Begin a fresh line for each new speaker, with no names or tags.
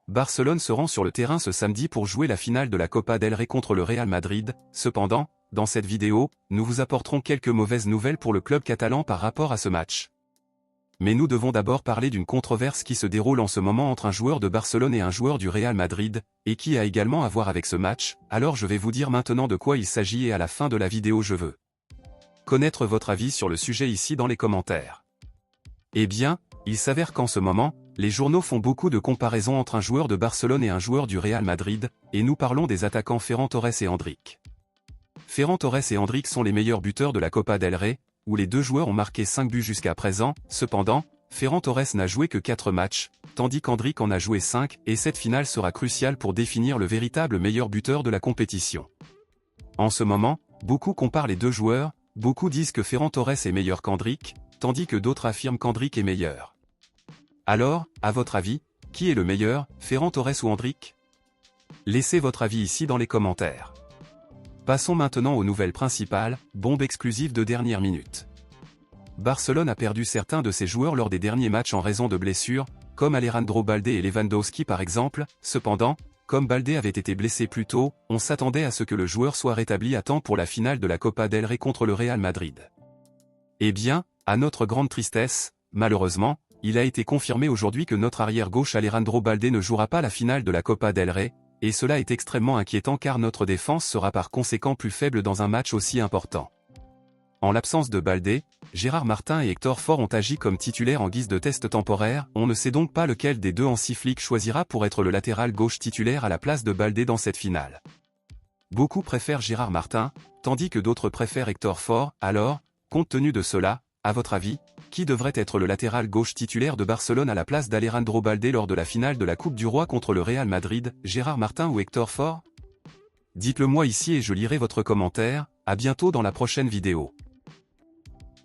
Barcelone se rend sur le terrain ce samedi pour jouer la finale de la Copa del Rey contre le Real Madrid. Cependant, dans cette vidéo, nous vous apporterons quelques mauvaises nouvelles pour le club catalan par rapport à ce match. Mais nous devons d'abord parler d'une controverse qui se déroule en ce moment entre un joueur de Barcelone et un joueur du Real Madrid, et qui a également à voir avec ce match. Alors je vais vous dire maintenant de quoi il s'agit et à la fin de la vidéo je veux connaître votre avis sur le sujet ici dans les commentaires. Eh bien, il s'avère qu'en ce moment, les journaux font beaucoup de comparaisons entre un joueur de Barcelone et un joueur du Real Madrid, et nous parlons des attaquants Ferran Torres et Endrick. Ferran Torres et Endrick sont les meilleurs buteurs de la Copa del Rey, où les deux joueurs ont marqué 5 buts jusqu'à présent. Cependant, Ferran Torres n'a joué que 4 matchs, tandis qu'Endrick en a joué 5, et cette finale sera cruciale pour définir le véritable meilleur buteur de la compétition. En ce moment, beaucoup comparent les deux joueurs, beaucoup disent que Ferran Torres est meilleur qu'Endrick, tandis que d'autres affirment qu'Endrick est meilleur. Alors, à votre avis, qui est le meilleur, Ferran Torres ou Endrick? Laissez votre avis ici dans les commentaires. Passons maintenant aux nouvelles principales, bombe exclusive de dernière minute. Barcelone a perdu certains de ses joueurs lors des derniers matchs en raison de blessures, comme Alejandro Balde et Lewandowski par exemple. Cependant, comme Balde avait été blessé plus tôt, on s'attendait à ce que le joueur soit rétabli à temps pour la finale de la Copa del Rey contre le Real Madrid. Eh bien, à notre grande tristesse, malheureusement, il a été confirmé aujourd'hui que notre arrière-gauche Alejandro Balde ne jouera pas la finale de la Copa del Rey, et cela est extrêmement inquiétant car notre défense sera par conséquent plus faible dans un match aussi important. En l'absence de Balde, Gérard Martin et Hector Ford ont agi comme titulaires en guise de test temporaire. On ne sait donc pas lequel des deux Hansi Flick choisira pour être le latéral gauche titulaire à la place de Balde dans cette finale. Beaucoup préfèrent Gérard Martin, tandis que d'autres préfèrent Hector Ford. Alors, compte tenu de cela, à votre avis, qui devrait être le latéral gauche titulaire de Barcelone à la place d'Alejandro Balde lors de la finale de la Coupe du Roi contre le Real Madrid, Gérard Martin ou Hector Ford? Dites-le moi ici et je lirai votre commentaire. À bientôt dans la prochaine vidéo.